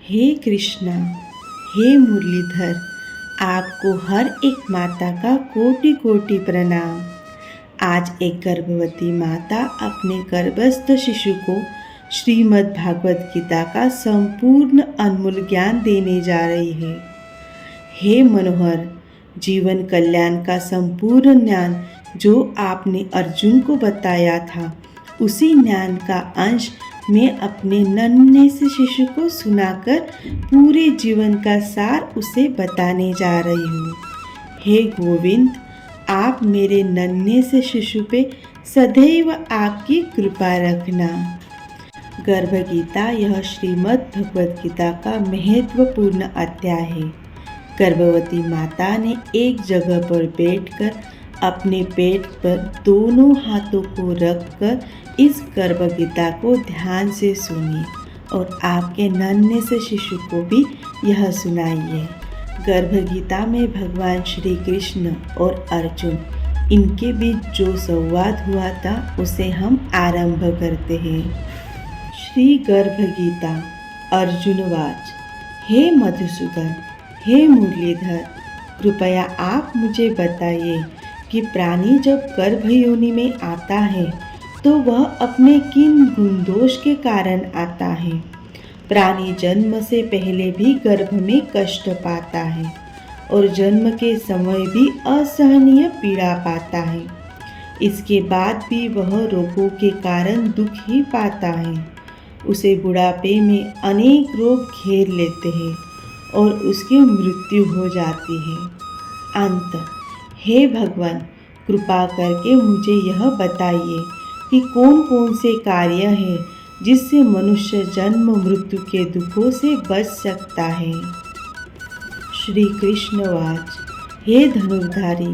हे कृष्णा, हे मुरलीधर, आपको हर एक माता का कोटि कोटि प्रणाम। आज एक गर्भवती माता अपने गर्भस्थ शिशु को श्रीमद् भागवत गीता का संपूर्ण अनमोल ज्ञान देने जा रही है। हे मनोहर, जीवन कल्याण का संपूर्ण ज्ञान जो आपने अर्जुन को बताया था, उसी ज्ञान का अंश मैं अपने नन्हे से शिशु को सुनाकर पूरे जीवन का सार उसे बताने जा रही हूँ। हे गोविंद, आप मेरे नन्हे से शिशु पे सदैव आपकी कृपा रखना। गर्भ गीता यह श्रीमद् भगवत गीता का महत्वपूर्ण अध्याय है। गर्भवती माता ने एक जगह पर बैठकर अपने पेट पर दोनों हाथों को रखकर इस गर्भ गीता को ध्यान से सुनिए और आपके नन्हे से शिशु को भी यह सुनाइए। गर्भ गीता में भगवान श्री कृष्ण और अर्जुन इनके बीच जो संवाद हुआ था उसे हम आरंभ करते हैं। श्री गर्भ गीता अर्जुनवाच, हे मधुसूदन, हे मुरलीधर, कृपया आप मुझे बताइए कि प्राणी जब गर्भ योनि में आता है तो वह अपने किन गुण दोष के कारण आता है। प्राणी जन्म से पहले भी गर्भ में कष्ट पाता है और जन्म के समय भी असहनीय पीड़ा पाता है। इसके बाद भी वह रोगों के कारण दुख ही पाता है। उसे बुढ़ापे में अनेक रोग घेर लेते हैं और उसकी मृत्यु हो जाती है। अंत, हे भगवान, कृपा करके मुझे यह बताइए कि कौन कौन से कार्य हैं जिससे मनुष्य जन्म मृत्यु के दुखों से बच सकता है। श्री कृष्णवाच, हे धनुर्धारी,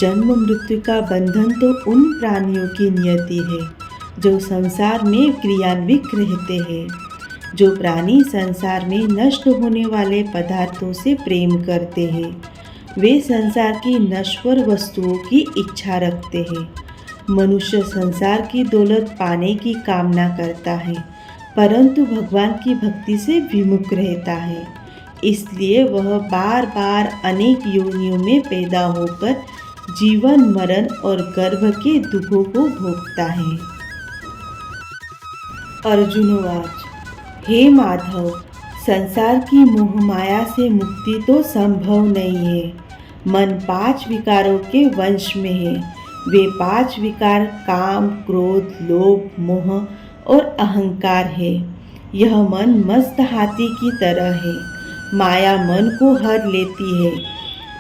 जन्म मृत्यु का बंधन तो उन प्राणियों की नियति है जो संसार में क्रियान्वित रहते हैं। जो प्राणी संसार में नष्ट होने वाले पदार्थों से प्रेम करते हैं, वे संसार की नश्वर वस्तुओं की इच्छा रखते हैं। मनुष्य संसार की दौलत पाने की कामना करता है, परंतु भगवान की भक्ति से विमुख रहता है। इसलिए वह बार बार अनेक योनियों में पैदा होकर जीवन मरण और गर्भ के दुखों को भोगता है। अर्जुनवाच, हे माधव, संसार की मोह माया से मुक्ति तो संभव नहीं है। मन 5 विकारों के वंश में है। वे 5 विकार काम, क्रोध, लोभ, मोह और अहंकार है। यह मन मस्त हाथी की तरह है। माया मन को हर लेती है।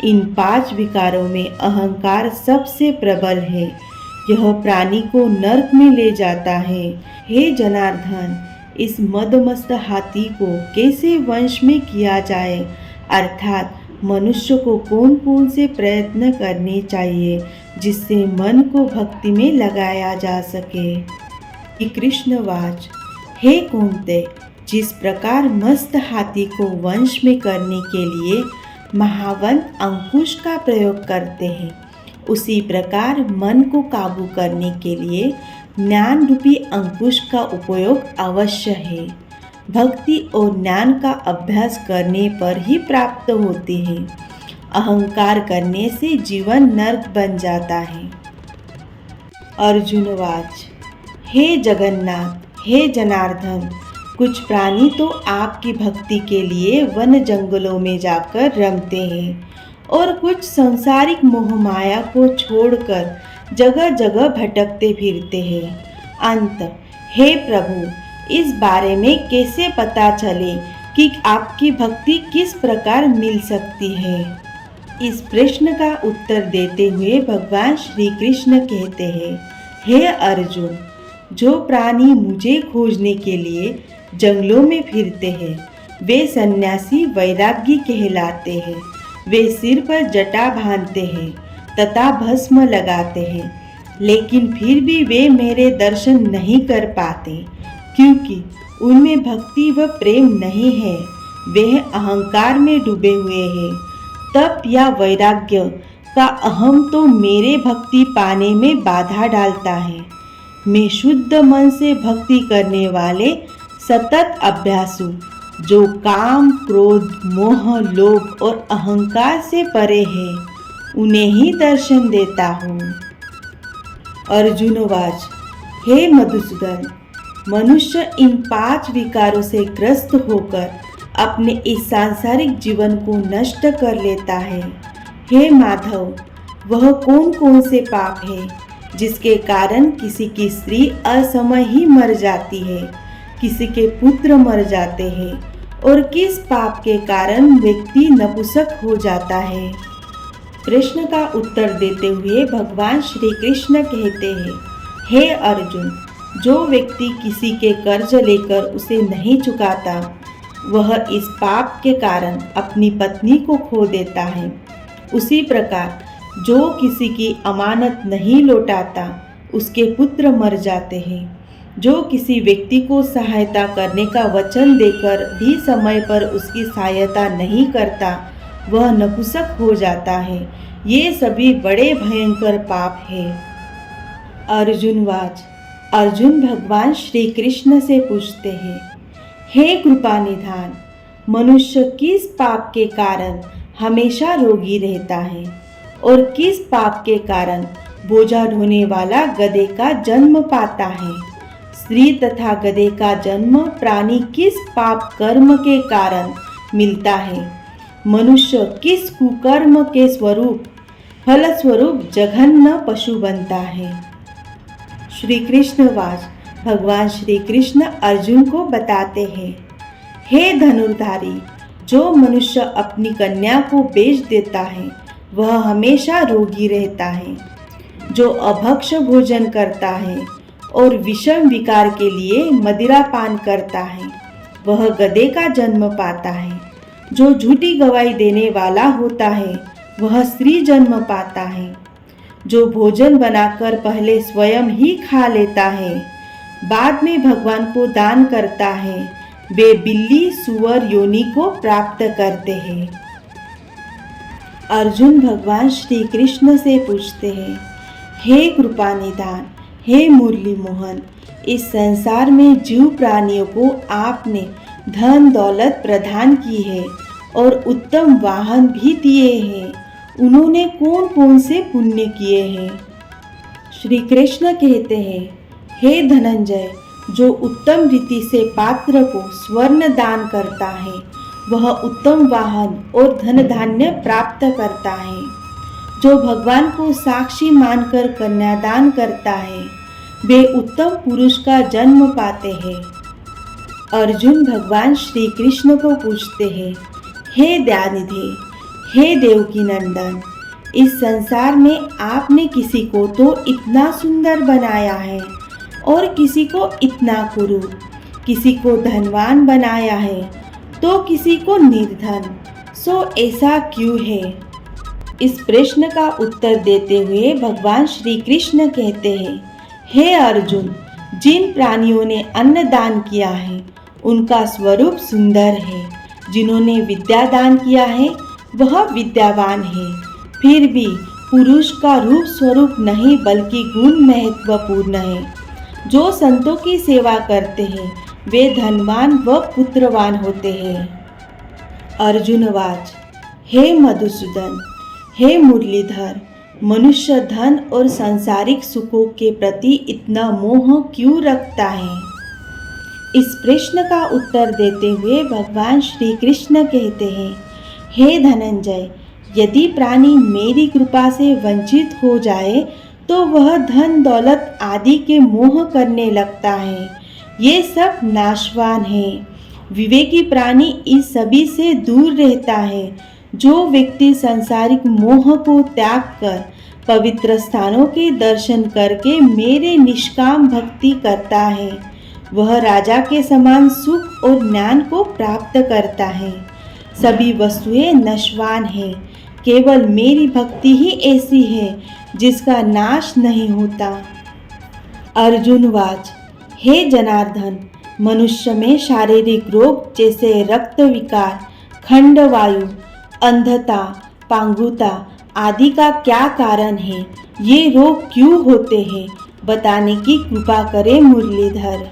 इन 5 विकारों में अहंकार सबसे प्रबल है। यह प्राणी को नरक में ले जाता है। हे जनार्दन, इस मदमस्त हाथी को कैसे वंश में किया जाए, अर्थात मनुष्य को कौन कौन से प्रयत्न करने चाहिए जिससे मन को भक्ति में लगाया जा सके। कृष्णवाच, हे कुंते, जिस प्रकार मस्त हाथी को वंश में करने के लिए महावंत अंकुश का प्रयोग करते हैं, उसी प्रकार मन को काबू करने के लिए ज्ञान रूपी अंकुश का उपयोग अवश्य है। भक्ति और ज्ञान का अभ्यास करने पर ही प्राप्त होते हैं। अहंकार करने से जीवन नरक बन जाता है। अर्जुनवाच, हे जगन्नाथ, हे जनार्दन, कुछ प्राणी तो आपकी भक्ति के लिए वन जंगलों में जाकर रमते हैं और कुछ सांसारिक मोह माया को छोड़कर जगह जगह भटकते फिरते हैं। अंत, हे प्रभु, इस बारे में कैसे पता चले कि आपकी भक्ति किस प्रकार मिल सकती है। इस प्रश्न का उत्तर देते हुए भगवान श्री कृष्ण कहते हैं, हे अर्जुन, जो प्राणी मुझे खोजने के लिए जंगलों में फिरते हैं, वे सन्यासी वैरागी कहलाते हैं। वे सिर पर जटा बांधते हैं तथा भस्म लगाते हैं, लेकिन फिर भी वे मेरे दर्शन नहीं कर पाते, क्योंकि उनमें भक्ति व प्रेम नहीं है। वे अहंकार में डूबे हुए हैं। तप या वैराग्य का अहम तो मेरे भक्ति पाने में बाधा डालता है। मैं शुद्ध मन से भक्ति करने वाले सतत अभ्यासु जो काम, क्रोध, मोह, लोभ और अहंकार से परे है, उन्हें ही दर्शन देता हूँ। अर्जुनवाच, हे मधुसूदन, मनुष्य इन 5 विकारों से ग्रस्त होकर अपने इस सांसारिक जीवन को नष्ट कर लेता है। हे माधव, वह कौन कौन से पाप है जिसके कारण किसी की स्त्री असमय ही मर जाती है, किसी के पुत्र मर जाते हैं, और किस पाप के कारण व्यक्ति नपुंसक हो जाता है? प्रश्न का उत्तर देते हुए भगवान श्री कृष्ण कहते हैं, हे अर्जुन, जो व्यक्ति किसी के कर्ज लेकर उसे नहीं चुकाता, वह इस पाप के कारण अपनी पत्नी को खो देता है। उसी प्रकार जो किसी की अमानत नहीं लौटाता, उसके पुत्र मर जाते हैं। जो किसी व्यक्ति को सहायता करने का वचन देकर भी समय पर उसकी सहायता नहीं करता, वह नपुंसक हो जाता है। ये सभी बड़े भयंकर पाप हैं। अर्जुनवाच, अर्जुन भगवान श्री कृष्ण से पूछते हैं, हे कृपा निधान, मनुष्य किस पाप के कारण हमेशा रोगी रहता है और किस पाप के कारण बोझा ढोने वाला गधे का जन्म पाता है? स्त्री तथा गधे का जन्म प्राणी किस पाप कर्म के कारण मिलता है? मनुष्य किस कुकर्म के फलस्वरूप जघन्य पशु बनता है? श्री कृष्णवाच, भगवान श्री कृष्ण अर्जुन को बताते हैं, हे धनुर्धारी, जो मनुष्य अपनी कन्या को बेच देता है, वह हमेशा रोगी रहता है। जो अभक्ष भोजन करता है और विषम विकार के लिए मदिरा पान करता है, वह गधे का जन्म पाता है। जो झूठी गवाही देने वाला होता है, वह स्त्री जन्म पाता है। जो भोजन बनाकर पहले स्वयं ही खा लेता है, बाद में भगवान को दान करता है, वे बिल्ली सुअर योनि को प्राप्त करते हैं। अर्जुन भगवान श्री कृष्ण से पूछते हैं, हे कृपा निधान, हे मुरली मोहन, इस संसार में जीव प्राणियों को आपने धन दौलत प्रदान की है और उत्तम वाहन भी दिए हैं। उन्होंने कौन कौन से पुण्य किए हैं? श्री कृष्ण कहते हैं, हे धनंजय, जो उत्तम रीति से पात्र को स्वर्ण दान करता है, वह उत्तम वाहन और धन धान्य प्राप्त करता है। जो भगवान को साक्षी मानकर कन्यादान करता है, वे उत्तम पुरुष का जन्म पाते हैं। अर्जुन भगवान श्री कृष्ण को पूछते हैं, हे दयानिधि, हे देवकी नंदन, इस संसार में आपने किसी को तो इतना सुंदर बनाया है और किसी को इतना कुरूप, किसी को धनवान बनाया है तो किसी को निर्धन, सो ऐसा क्यों है? इस प्रश्न का उत्तर देते हुए भगवान श्री कृष्ण कहते हैं, हे अर्जुन, जिन प्राणियों ने अन्न दान किया है, उनका स्वरूप सुंदर है। जिन्होंने विद्या दान किया है, वह विद्यावान है। फिर भी पुरुष का रूप स्वरूप नहीं, बल्कि गुण महत्वपूर्ण है। जो संतों की सेवा करते हैं, वे धनवान व पुत्रवान होते हैं। अर्जुनवाच, हे मधुसूदन, हे मुरलीधर, मनुष्य धन और सांसारिक सुखों के प्रति इतना मोह क्यों रखता है? इस प्रश्न का उत्तर देते हुए भगवान श्री कृष्ण कहते हैं, हे धनंजय, यदि प्राणी मेरी कृपा से वंचित हो जाए तो वह धन दौलत आदि के मोह करने लगता है। ये सब नाशवान है। विवेकी प्राणी इस सभी से दूर रहता है। जो व्यक्ति सांसारिक मोह को त्याग कर पवित्र स्थानों के दर्शन करके मेरे निष्काम भक्ति करता है, वह राजा के समान सुख और ज्ञान को प्राप्त करता है। सभी वस्तुएं नश्वान हैं, केवल मेरी भक्ति ही ऐसी है जिसका नाश नहीं होता। अर्जुनवाच, हे जनार्दन, मनुष्य में शारीरिक रोग जैसे रक्त विकार, खंडवायु, अंधता, पांगुता आदि का क्या कारण है? ये रोग क्यों होते हैं? बताने की कृपा करें मुरलीधर।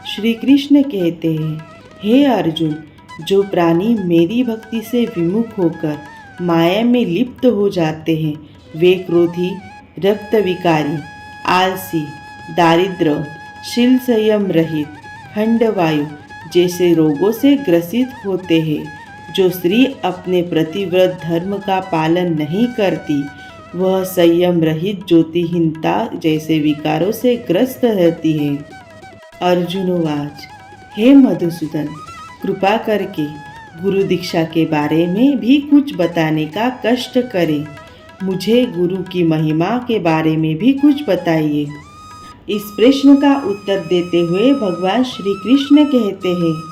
श्री कृष्ण कहते हैं, हे अर्जुन, जो प्राणी मेरी भक्ति से विमुख होकर माया में लिप्त हो जाते हैं, वे क्रोधी, रक्त विकारी, आलसी, दारिद्र, शील संयम रहित, खंडवायु जैसे रोगों से ग्रसित होते हैं। जो स्त्री अपने प्रतिव्रत धर्म का पालन नहीं करती, वह संयम रहित ज्योतिहीनता जैसे विकारों से ग्रस्त रहती है। अर्जुनोवाच, हे मधुसूदन, कृपा करके गुरु दीक्षा के बारे में भी कुछ बताने का कष्ट करें। मुझे गुरु की महिमा के बारे में भी कुछ बताइए। इस प्रश्न का उत्तर देते हुए भगवान श्री कृष्ण कहते हैं,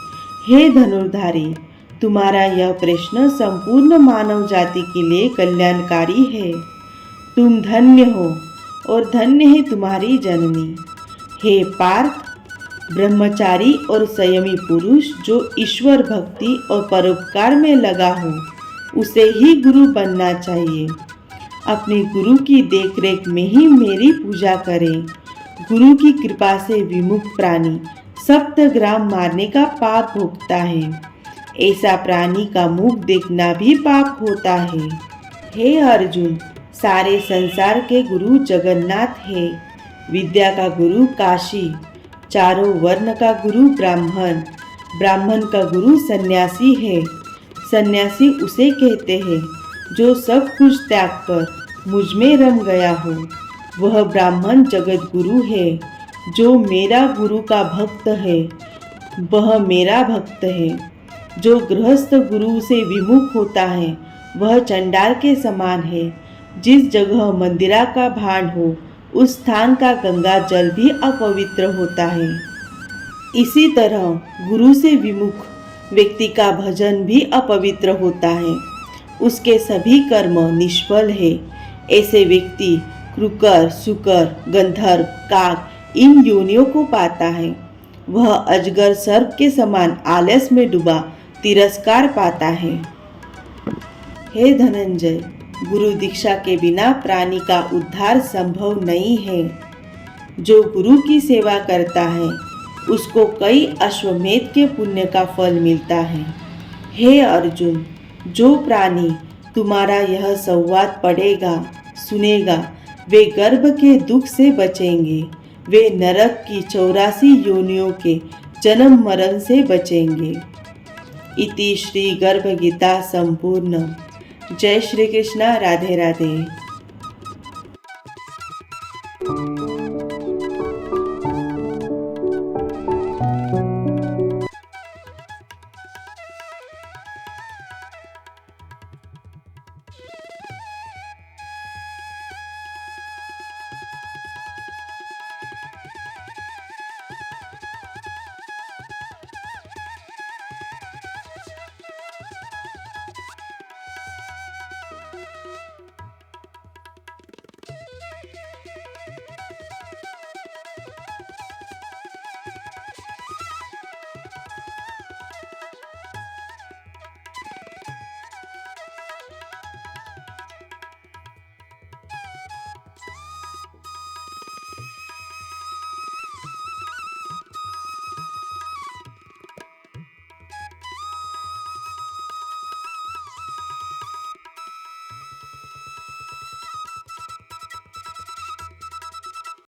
हे धनुर्धारी, तुम्हारा यह प्रश्न संपूर्ण मानव जाति के लिए कल्याणकारी है। तुम धन्य हो और धन्य है तुम्हारी जननी। हे पार्थ, ब्रह्मचारी और संयमी पुरुष जो ईश्वर भक्ति और परोपकार में लगा हो, उसे ही गुरु बनना चाहिए। अपने गुरु की देखरेख में ही मेरी पूजा करें। गुरु की कृपा से विमुख प्राणी सप्तग्राम मारने का पाप भोगता है। ऐसा प्राणी का मुख देखना भी पाप होता है। हे अर्जुन, सारे संसार के गुरु जगन्नाथ है। विद्या का गुरु काशी, चारों वर्ण का गुरु ब्राह्मण, ब्राह्मण का गुरु सन्यासी है। सन्यासी उसे कहते हैं जो सब कुछ त्याग कर मुझ में रम गया हो। वह ब्राह्मण जगत गुरु है। जो मेरा गुरु का भक्त है, वह मेरा भक्त है। जो गृहस्थ गुरु से विमुख होता है, वह चंडाल के समान है। जिस जगह मंदिरा का भांड हो, उस स्थान का गंगा जल भी अपवित्र होता है। इसी तरह गुरु से विमुख व्यक्ति का भजन भी अपवित्र होता है। उसके सभी कर्म निष्फल है। ऐसे व्यक्ति क्रूकर, शुकर, गंधर्व, काक इन योनियों को पाता है। वह अजगर सर्प के समान आलस में डूबा तिरस्कार पाता है। हे धनंजय, गुरु दीक्षा के बिना प्राणी का उद्धार संभव नहीं है। जो गुरु की सेवा करता है, उसको कई अश्वमेध के पुण्य का फल मिलता है। हे अर्जुन, जो प्राणी तुम्हारा यह संवाद पढ़ेगा, सुनेगा, वे गर्भ के दुख से बचेंगे। वे नरक की 84 योनियों के जन्म मरण से बचेंगे। इति श्री गर्भ गीता संपूर्ण। जय श्री कृष्ण। राधे राधे।